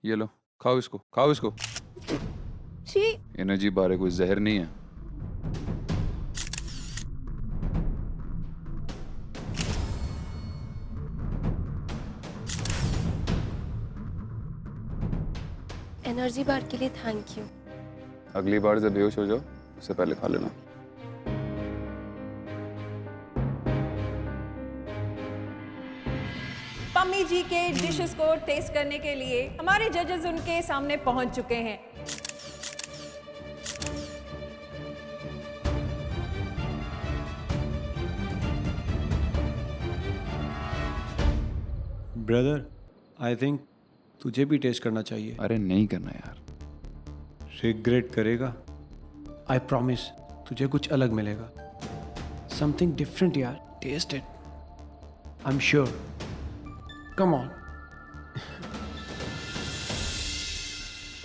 ये लो, खाओ इसको, खाओ इसको। जी एनर्जी बार है, कोई जहर नहीं है। एनर्जी बार के लिए थैंक यू। अगली बार जब बेहोश हो जाओ उससे पहले खा लेना। पम्मी जी के डिशेस को टेस्ट करने के लिए हमारे जजेस उनके सामने पहुंच चुके हैं। ब्रदर, आई थिंक तुझे भी टेस्ट करना चाहिए। अरे नहीं करना यार। रिग्रेट करेगा। आई प्रॉमिस तुझे कुछ अलग मिलेगा, समथिंग डिफरेंट यार। Test it, I am sure. Come on.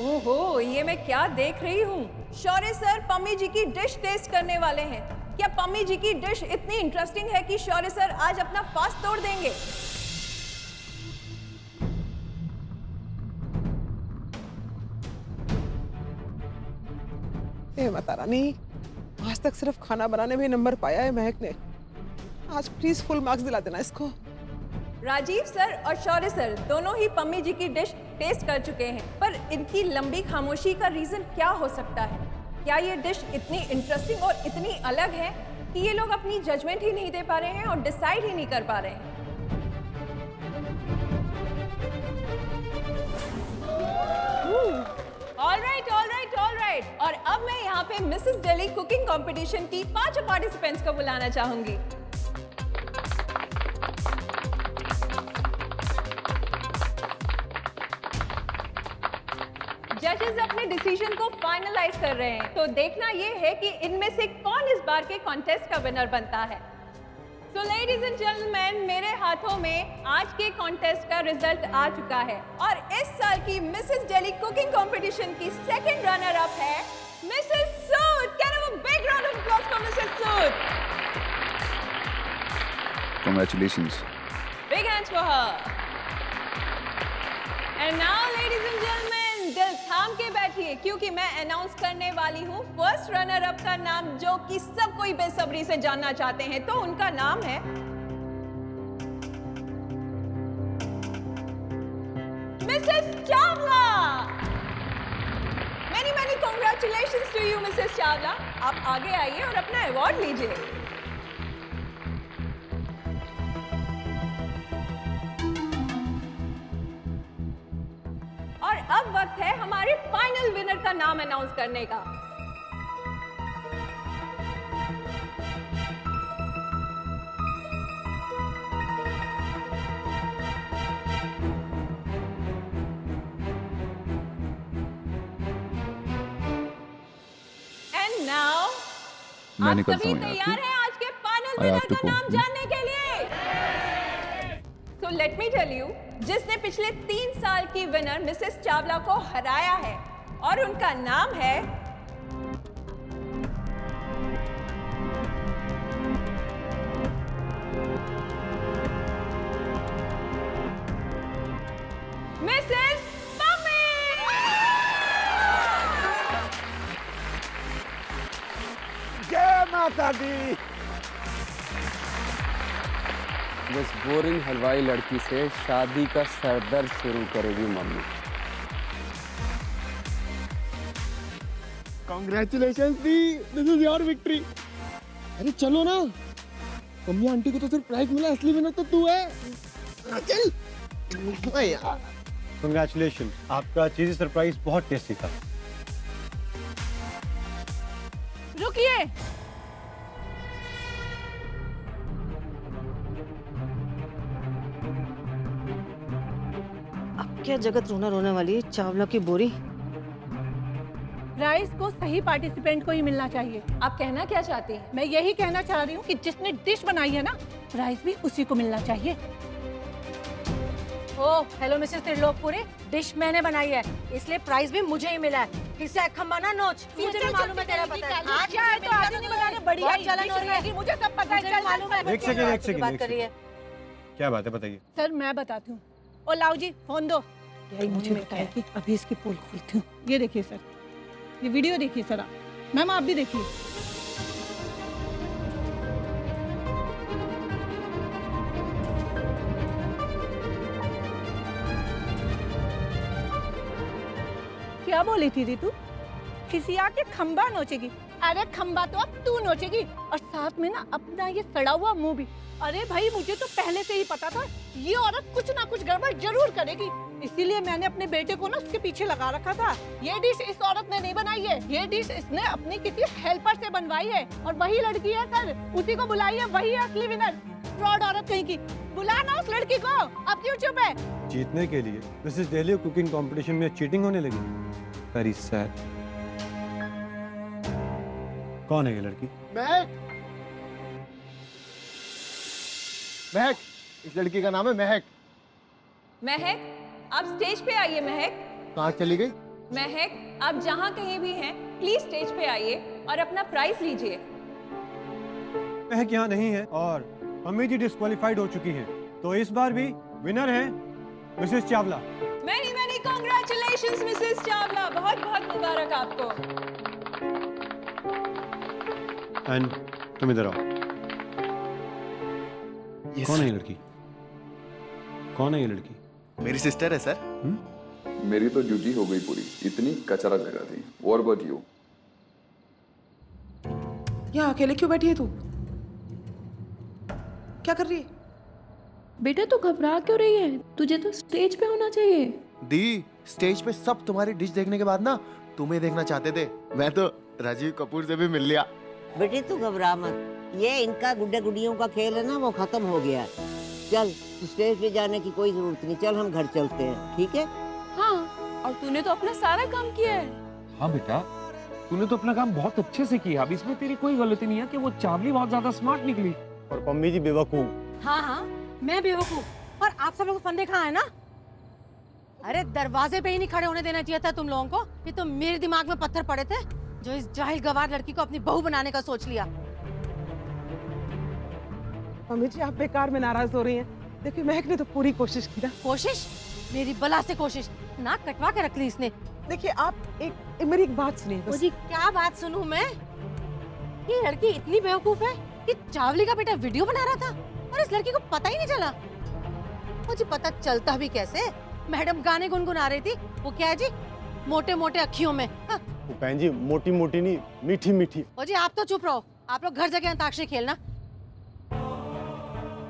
ओहो, ये मैं क्या देख रही हूँ। शौर्य सर पम्मी जी की डिश टेस्ट करने वाले हैं। क्या पम्मी जी की डिश इतनी इंटरेस्टिंग है कि शौर्य सर आज अपना फास्ट तोड़ देंगे? माता रानी, आज तक सिर्फ खाना बनाने में नंबर पाया है महक ने। आज प्लीज फुल मार्क्स दिला देना इसको। राजीव सर और शौर्य सर दोनों ही पम्मी जी की डिश टेस्ट कर चुके हैं, पर इनकी लंबी खामोशी का रीजन क्या हो सकता है? क्या ये डिश इतनी इंटरेस्टिंग और इतनी अलग है कि ये लोग अपनी जजमेंट ही नहीं दे पा रहे हैं और डिसाइड ही नहीं कर पा रहे हैं? ऑलराइट। और अब मैं यहाँ पे मिसेस दिल्ली कुकिंग कंपटीशन की 5 पार्टिसिपेंट्स को बुलाना चाहूंगी। जजेस अपने डिसीजन को फाइनलाइज कर रहे हैं, तो देखना ये है कि इनमें से कौन इस बार के कॉन्टेस्ट का विनर बनता है। तो लेडीज एंड जेंटलमैन, मेरे हाथों में आज के कॉन्टेस्ट का रिजल्ट आ चुका है और इस साल की मिसेस दिल्ली कुकिंग कंपटीशन की सेकंड रनर अप है Mrs Sood. Can have a big round of applause for Mrs Sood. Congratulations. Big hands for her. And now ladies and gentlemen, दिल थाम के बैठिए क्योंकि मैं अनाउंस करने वाली हूँ फर्स्ट रनर अप का नाम, जो कि सब कोई बेसब्री से जानना चाहते हैं। तो उनका नाम है Mrs Chawla. Many congratulations to you, Mrs Chawla. आप आगे आइए और अपना अवार्ड लीजिए। और अब वक्त है हमारे फाइनल विनर का नाम अनाउंस करने का। एंड नाउ मैं आप निकलता सभी हूँ यहाँ तैयार से। हैं आज के final I have winner to का go. नाम जानने के लिए? तो लेट मी टेल यू, जिसने पिछले 3 साल की विनर मिसेस चावला को हराया है और उनका नाम है मिसेस पम्मी। जय माता दी। बस बोरिंग हलवाई लड़की से शादी का सरदर्द शुरू करेगी mummy. Congratulations the, this is your victory। अरे चलो ना, मम्मी आंटी को तो सिर्फ प्राइज मिला, असली विनर तो तू है। चल। अरे यार। कंग्रेचुलेशन, आपका चीज़ी सरप्राइज बहुत टेस्टी था। रुकिए, अब क्या जगत रोना रोने वाली है। चावला की बोरी। प्राइज को सही पार्टिसिपेंट को ही मिलना चाहिए। आप कहना क्या चाहती हैं? मैं यही कहना चाह रही हूँ कि जिसने डिश बनाई है ना, प्राइज भी उसी को मिलना चाहिए। ओ हेलो मिसेस त्रिलोकपुरी, डिश मैंने बनाई है इसलिए प्राइज भी मुझे ही मिला है। किससे खम्बा ना नोच। मुझे भी मालूम है, तेरा पता है। आज आए तो आगे नहीं बनाने, बढ़िया बहुत जलन हो रही है। मुझे सब पता है। चल मालूम है। एक सेकंड, बात कर रही है। क्या बात है बताइए। सर मैं बताती हूँ। ओ लाओ जी फोन दो। यही मुझे बताया कि अभी इसकी पोल खोलती हूँ। ये देखिए सर, ये वीडियो देखिए सर आप। मैम आप भी देखिए। क्या बोली थी तू? खिसिया के खंबा नोचेगी। अरे खंबा तो अब तू नोचेगी, और साथ में ना अपना ये सड़ा हुआ मुंह भी। अरे भाई मुझे तो पहले से ही पता था ये औरत कुछ ना कुछ गड़बड़ जरूर करेगी, इसीलिए मैंने अपने बेटे को ना उसके पीछे लगा रखा था। ये डिश इस औरत ने नहीं बनाई है, ये डिश इसने अपनी किसी हेल्पर से बनवाई है, और वही लड़की है सर, उसी को बुलाई है, वही है असली विनर। फ्रॉड औरत कहीं की, बुला ना उस लड़की को। अब क्यों चुप है? जीतने के लिए मिसेस डेली कुकिंग कंपटीशन में चीटिंग होने लगी। Very sad. कौन है ये लड़की? महक, महक, इस लड़की का नाम है महक। महक, आप स्टेज पे आइए। महक, कहाँ चली गई? महक, आप जहाँ कहीं भी हैं प्लीज स्टेज पे आइए और अपना प्राइज लीजिए। महक यहाँ नहीं है और मम्मी जी डिस्क्वालिफाइड हो चुकी हैं, तो इस बार भी विनर है Mrs Chawla. Many many congratulations Mrs Chawla, बहुत बहुत मुबारक आपको। एंड तुम इधर आओ। कौन है ये लड़की? कौन है ये लड़की? मेरी सिस्टर है सर। मेरी तो ड्यूटी हो गई पूरी, इतनी कचरा जगह थी। What about you? यहाँ अकेले क्यों बैठी है तू? क्या कर रही है? बेटा तू घबरा क्यों रही है? तुझे तो स्टेज पे होना चाहिए। दी, स्टेज पे सब तुम्हारी डिश देखने के बाद ना तुम्हें देखना चाहते थे। मैं तो राजीव कपूर से भी मिल लिया। बेटी तू घबरा मत, ये इनका गुड्डे गुडियों का खेल है ना, वो खत्म हो गया। चल स्टेज पे जाने की कोई जरूरत नहीं, चल हम घर चलते हैं, ठीक है? हाँ, और तूने तो अपना सारा काम किया है। हाँ बेटा, तूने तो अपना काम बहुत अच्छे से किया। अब इसमें तेरी कोई गलती नहीं है कि वो चावली बहुत ज्यादा स्मार्ट निकली और पम्मी जी बेवकूफ। हाँ हाँ, मैं बेवकूफ, और आप सब लोग फंदे कहाँ है ना? अरे दरवाजे पे ही नहीं खड़े होने देना चाहिए था तुम लोगों को। ये तो मेरे दिमाग में पत्थर पड़े थे जो इस जाहिल गवार लड़की को अपनी बहू बनाने का सोच लिया। मम्मी जी आप बेकार में नाराज हो रही हैं। देखिए महक ने तो पूरी कोशिश की ना। कोशिश? मेरी बला से कोशिश, नाक कटवा के रख ली इसने। देखिए आप मेरी एक बात सुनिए बस। जी क्या बात सुनूं मैं? ये लड़की इतनी बेवकूफ है कि चावली का बेटा वीडियो बना रहा था और इस लड़की को पता ही नहीं चला। मुझे पता चलता भी कैसे? मैडम गाने गुनगुना रही थी। वो क्या है जी? मोटे मोटे अखियों में। हाँ। बहन जी मोटी मोटी नहीं, मीठी मीठी। ओ जी आप तो चुप रहो, आप लोग घर जाके अंताक्षरी खेलना।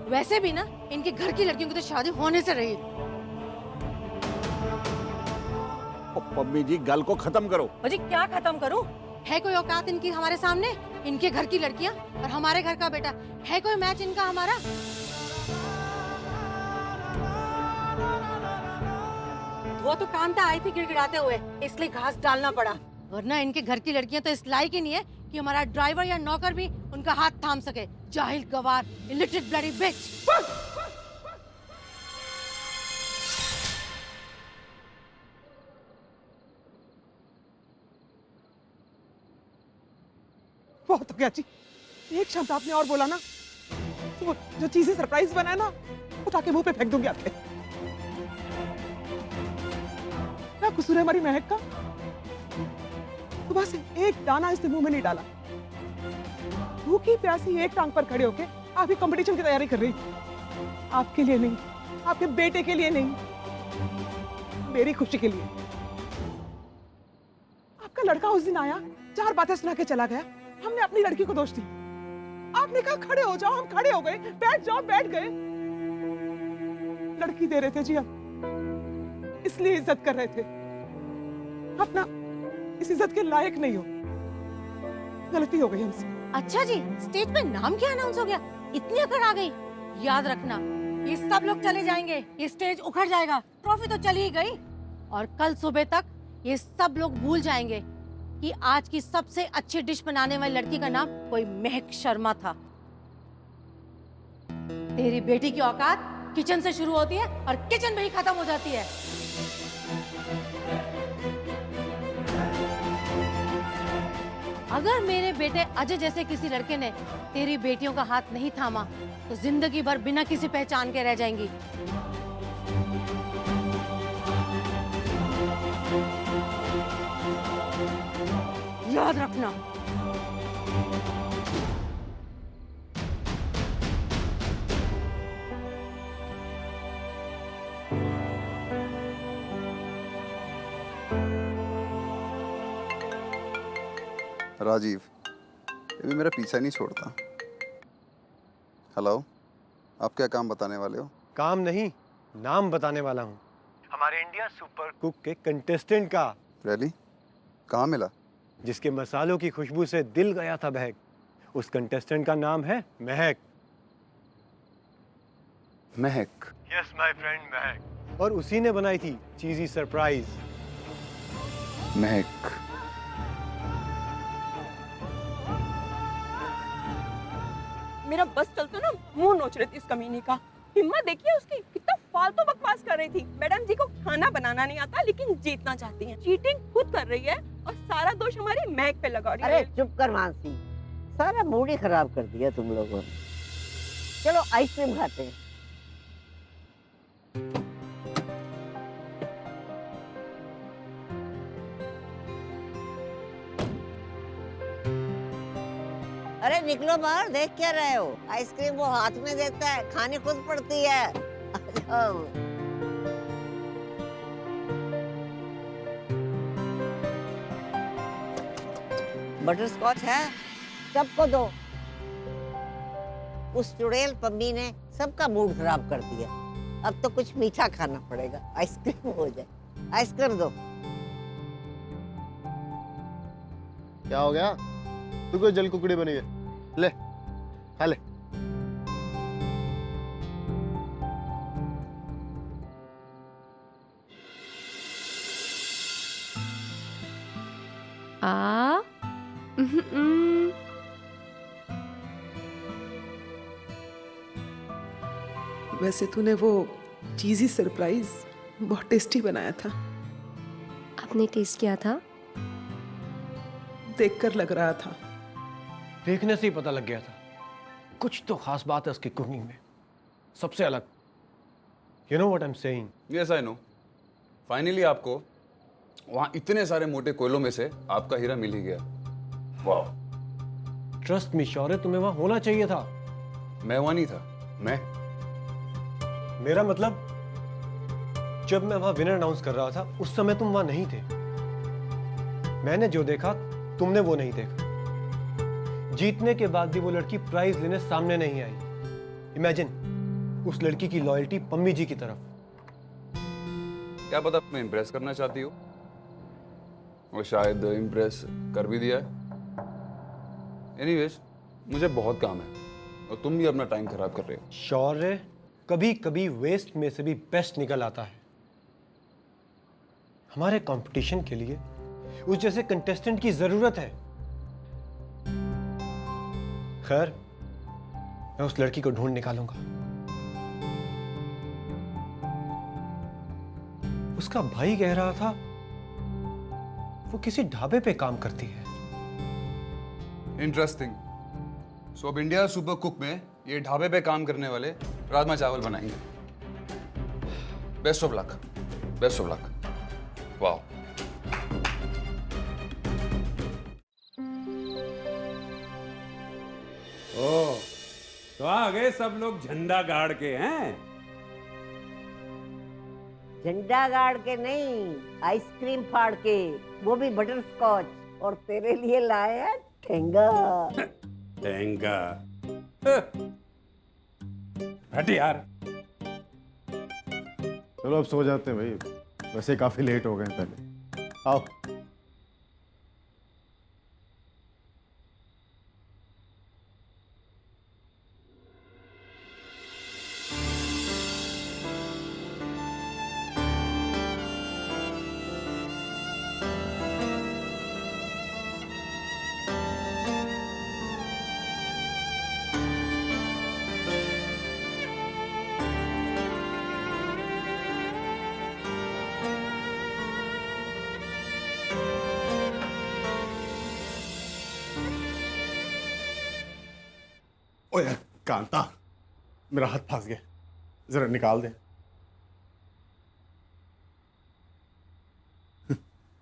वैसे भी ना इनके घर की लड़कियों की तो शादी होने से रही। मम्मी जी गल को खत्म करो। ओ जी क्या खत्म करूं? है कोई औकात इनकी हमारे सामने? इनके घर की लड़कियां और हमारे घर का बेटा, है कोई मैच इनका हमारा? वो तो कांता आई थी गिड़गिड़ाते हुए, इसलिए घास डालना पड़ा, वरना इनके घर की लड़कियां तो इस लायक ही नहीं है कि हमारा ड्राइवर या नौकर भी उनका हाथ थाम सके। जाहिल गवार, इलिटरेट ब्लडी बिच। बहुत हो गया जी, एक शब्द आपने और बोला ना तो वो जो चीजें सरप्राइज बनाए ना उठा के मुंह पे फेंक दूंगी आपके। क्या कसूर है हमारी महक का? सुबह से एक दाना इसने मुंह में नहीं डाला। भूखी प्यासी एक टांग पर खड़े होके आप ही कंपटीशन की तैयारी कर रही। आपके लिए नहीं, आपके बेटे के लिए नहीं, मेरी खुशी के लिए। आपका लड़का उस दिन आया, 4 बातें सुना के चला गया। हमने अपनी लड़की को दोष दी। आपने कहा खड़े हो जाओ, हम खड़े हो गए। बैठ जाओ, बैठ गए। लड़की दे रहे थे जी हम, इसलिए इज्जत कर रहे थे। अपना इस इज्जत के लायक नहीं हो, गलती हो गई हमसे। अच्छा जी, स्टेज पे नाम क्या अनाउंस हो गया? इतनी अकड़ आ गई? याद रखना, ये सब लोग चले जाएंगे, ये स्टेज उखड़ जाएगा, ट्रॉफी तो चली ही गई, और कल सुबह तक ये सब लोग भूल जाएंगे कि आज की सबसे अच्छी डिश बनाने वाली लड़की का नाम कोई महक शर्मा था। तेरी बेटी की औकात किचन से शुरू होती है और किचन में ही खत्म हो जाती है। अगर मेरे बेटे अजय जैसे किसी लड़के ने तेरी बेटियों का हाथ नहीं थामा तो जिंदगी भर बिना किसी पहचान के रह जाएंगी। याद रखना। राजीव, ये भी मेरा पीछा नहीं छोड़ता। हेलो, आप क्या काम बताने वाले हो? काम नहीं, नाम बताने वाला हूँ। हमारे इंडिया सुपर कुक के कंटेस्टेंट का। रैली कहाँ मिला? जिसके मसालों की खुशबू से दिल गया था बहक। उस कंटेस्टेंट का नाम है महक। महक? यस माय फ्रेंड महक। और उसी ने बनाई थी चीजी सरप्राइज। महक? मेरा बस चलते ना मुंह नोच रही थी इस कमीने का। हिम्मत देखिए उसकी, कितना फालतू बकवास कर रही थी। मैडम जी को खाना बनाना नहीं आता लेकिन जीतना चाहती हैं। चीटिंग खुद कर रही है और सारा दोष हमारी महक पे लगा रही है। अरे चुप कर मानसी, सारा मूड ही खराब कर दिया तुम लोगों ने। चलो आइसक्रीम खाते हैं। अरे निकलो बाहर, देख क्या रहे हो? आइसक्रीम वो हाथ में देता है, खानी खुद पड़ती है। आ जाओ। बटर स्कॉच है? सबको दो। उस चुड़ैल पम्मी ने सबका मूड खराब कर दिया। अब तो कुछ मीठा खाना पड़ेगा, आइसक्रीम हो जाए। आइसक्रीम दो। क्या हो गया? तू कोई जल कुकड़ी बनी है? ले खा ले। वैसे तूने वो चीजी सरप्राइज बहुत टेस्टी बनाया था। आपने टेस्ट किया था? देखकर लग रहा था। देखने से ही पता लग गया था। कुछ तो खास बात है उसकी कुकिंग में, सबसे अलग। You know what I am saying? Yes I know. Finally आपको वहाँ इतने सारे मोटे कोयलों में से आपका हीरा मिल ही गया। वाह। ट्रस्ट मी शौर्य, तुम्हें वहां होना चाहिए था। मैं वहाँ नहीं था। मेरा मतलब जब मैं वहां विनर अनाउंस कर रहा था उस समय तुम वहां नहीं थे। मैंने जो देखा तुमने वो नहीं देखा। जीतने के बाद भी वो लड़की प्राइज लेने सामने नहीं आई। इमेजिन उस लड़की की लॉयल्टी पम्मी जी की तरफ। क्या पता मैं इम्प्रेस करना चाहती हो, वो शायद इम्प्रेस कर भी दिया है। एनीवेज, मुझे बहुत काम है और तुम भी अपना टाइम खराब कर रहे हो। शौर्य, कभी कभी वेस्ट में से भी बेस्ट निकल आता है। हमारे कंपटीशन के लिए उस जैसे कंटेस्टेंट की जरूरत है। खैर, मैं उस लड़की को ढूंढ निकालूंगा। उसका भाई कह रहा था वो किसी ढाबे पे काम करती है। इंटरेस्टिंग। सो अब इंडिया सुपर कुक में ये ढाबे पे काम करने वाले राजमा चावल बनाएंगे। Best of luck, best of luck. वाह। ओह, तो आ गए सब लोग झंडा गाड़ के। हैं झंडा गाड़ के नहीं, आइसक्रीम फाड़ के, वो भी बटर स्कॉच। और तेरे लिए लाए हैं ठेंगा। ठेंगा? हट यार। चलो अब सो जाते हैं भाई, वैसे काफी लेट हो गए पहले। आओ। ओ यार कांता, मेरा हाथ फंस गया, जरा निकाल दे।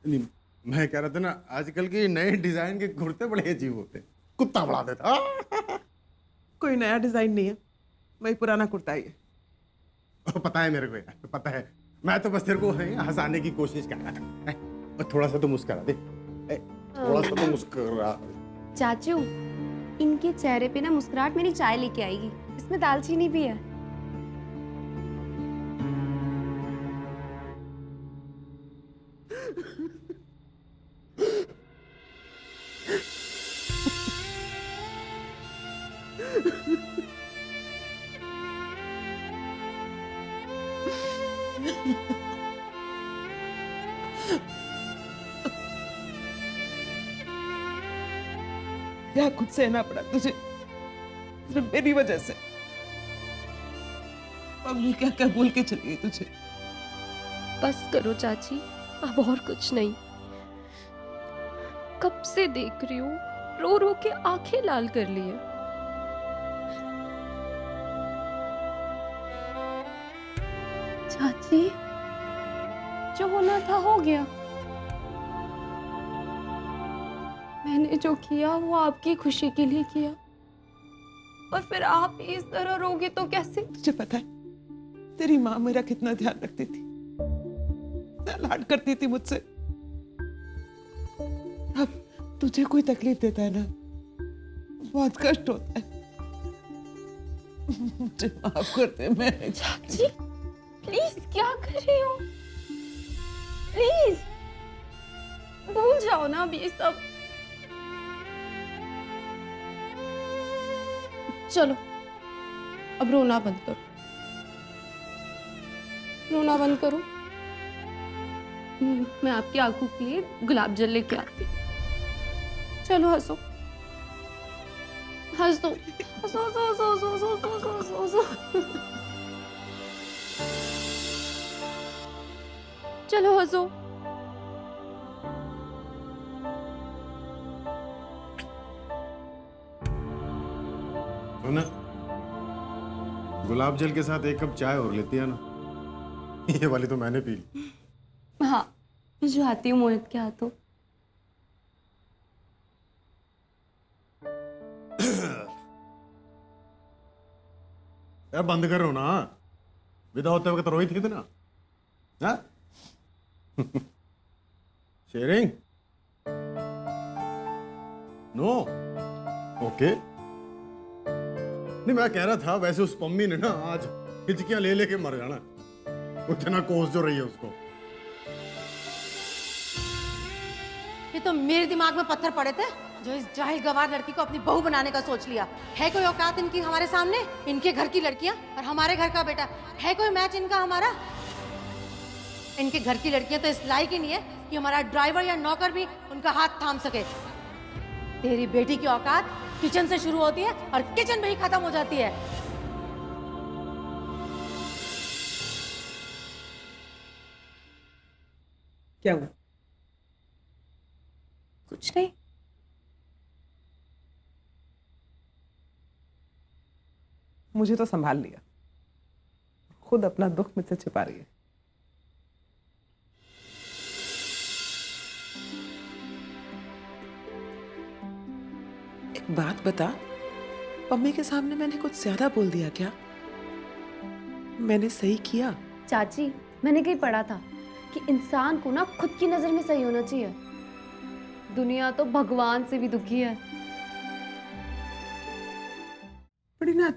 नहीं, मैं कह रहा था ना, आजकल के नए डिजाइन के कुर्ते बड़े अजीब होते हैं, कुत्ता बढ़ा देता। कोई नया डिजाइन नहीं है, वही पुराना कुर्ता ही है। पता है मेरे को यार, पता है। मैं तो बस तेरे को हंसाने की कोशिश कर रहा था। थोड़ा सा तो मुस्कुरा दे, थोड़ा सा तो मुस्कुरा। चाचू, इनके चेहरे पे ना मुस्कुराहट मेरी चाय लेके आएगी। इसमें दालचीनी भी है। क्या खुद सहना पड़ा तुझे, सिर्फ मेरी वजह से। मम्मी क्या क्या बोल के चली गई तुझे। बस करो चाची, अब और कुछ नहीं। कब से देख रही हूँ, रो रो के आंखें लाल कर ली है। चाची, जो होना था हो गया। मैंने जो किया वो आपकी खुशी के लिए किया, और फिर आप इस तरह रोगे तो कैसे? तुझे पता है तेरी माँ मेरा कितना ध्यान रखती थी, लाड करती थी मुझसे। अब तुझे कोई तकलीफ देता है ना, बहुत कष्ट होता है। मुझे माफ कर दे। मैं चाची प्लीज, क्या कर रही हो? प्लीज भूल जाओ ना अब ये सब। चलो अब रोना बंद करो, रोना बंद करो। मैं आपकी आंखों के लिए गुलाब जल लेके आती हूँ। चलो हंसो, हंसो, हंसो, हंसो, हंसो, हंसो, हंसो, हंसो, हंसो, हंसो। चलो हंसो। ना, गुलाब जल के साथ एक कप चाय और लेती है ना। ये वाली तो मैंने पी ली। हाँ, जो आती हूँ मोहित के हाथों। यार बंद करो ना, विदा होते वक्त रोई थी ना। हाँ? शेयरिंग? नो? ओके। नहीं, मैं कह रहा था वैसे उस पम्मी ने ना आज हिचकियां ले लेके मर जाना, उतना कोस जो रही है उसको। ये तो मेरे दिमाग में पत्थर पड़े थे जो इस जाहिल गवार लड़की को अपनी बहू बनाने का सोच लिया। है कोई औकात इनकी हमारे सामने? इनके घर की लड़कियां और हमारे घर का बेटा, है कोई मैच इनका हमारा? इनके घर की लड़कियां तो इस लायक ही नहीं है कि हमारा ड्राइवर या नौकर भी उनका हाथ थाम सके। तेरी बेटी की औकात किचन से शुरू होती है और किचन में ही खत्म हो जाती है। क्या हुआ? कुछ नहीं। मुझे तो संभाल लिया, खुद अपना दुख मुझसे छिपा रही है। एक बात बता, पम्मी के सामने मैंने कुछ ज्यादा बोल दिया क्या? मैंने सही किया? चाची, मैंने कहीं पढ़ा था कि इंसान को ना खुद की नजर में सही होना चाहिए। दुनिया तो भगवान से भी दुखी है। बड़ी ना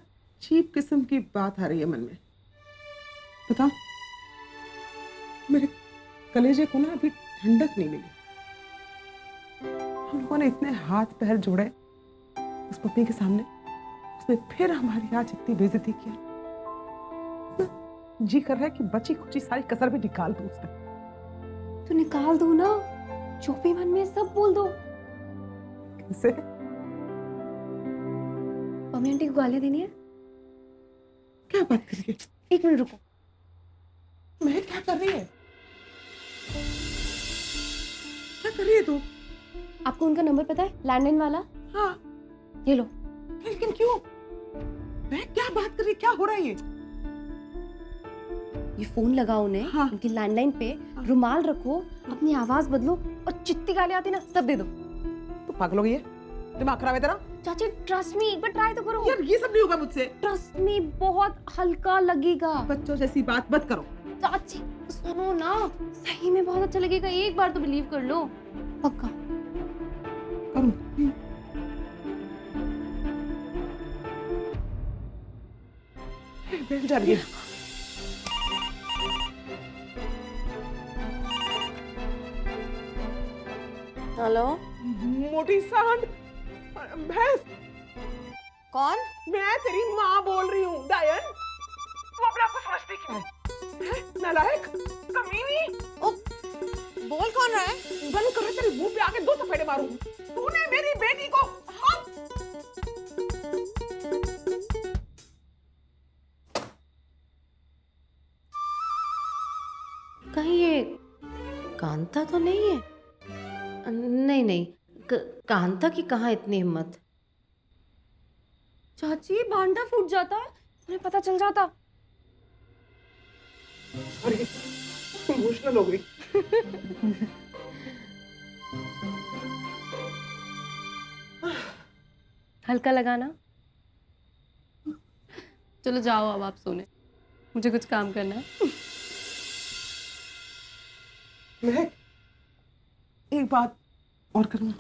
अजीब किस्म की बात आ रही है मन में। बता, मेरे कलेजे को ना अभी ठंडक नहीं मिली। हम लोगों ने इतने हाथ पैर जोड़े उस पत्नी के सामने, उसने फिर हमारी आज इतनी बेइज्जती किया। जी कर रहा है कि बची खुची सारी कसर भी निकाल दूं उसमें। तो निकाल दो ना, जो भी मन में सब बोल दो। कैसे? मम्मी आंटी को गालियां देनी है? क्या बात कर रही है? एक मिनट रुको। मैं क्या कर रही है? क्या कर रही है तू? आपको उनका नंबर पता है, लैंडलाइन वाला? हाँ। ये लो। लेकिन क्यों? मैं क्या बात कर रही, क्या हो रहा है ये? ये फोन लगाओ उन्हें, हाँ। उनकी लैंडलाइन पे रुमाल रखो, अपनी आवाज बदलो और जितनी गाली आती ना सब दे दो। तू पागल हो गई है? दिमाग खराब है तेरा? चाची ट्रस्ट मी, एक बार ट्राई तो करो। यार ये सब नहीं होगा मुझसे। ट्रस्ट मी, बहुत हल्का लगेगा। बच्चों जैसी बात मत करो। चाची सुनो ना, सही में बहुत अच्छा लगेगा, एक बार तो बिलीव कर लो, पक्का। बैठ जा रही है। हेलो, मोटी सांड भैंस। कौन? मैं तेरी माँ बोल रही हूँ डायन। तू अपने आप को समझती क्या है? नालायक, कमीनी। ओ, बोल कौन रहा है? बंद कर, तेरे मुंह पे आके 2 थप्पड़ मारूं। तूने मेरी बेटी को कहीं ये कांता तो नहीं है? नहीं नहीं, कांता की कहाँ इतनी हिम्मत। चाची भांडा फूट जाता, उन्हें पता चल जाता। अरे इमोशनल हो गई। हल्का लगाना। चलो जाओ अब आप सोने, मुझे कुछ काम करना है। महक, एक बात और करूँ?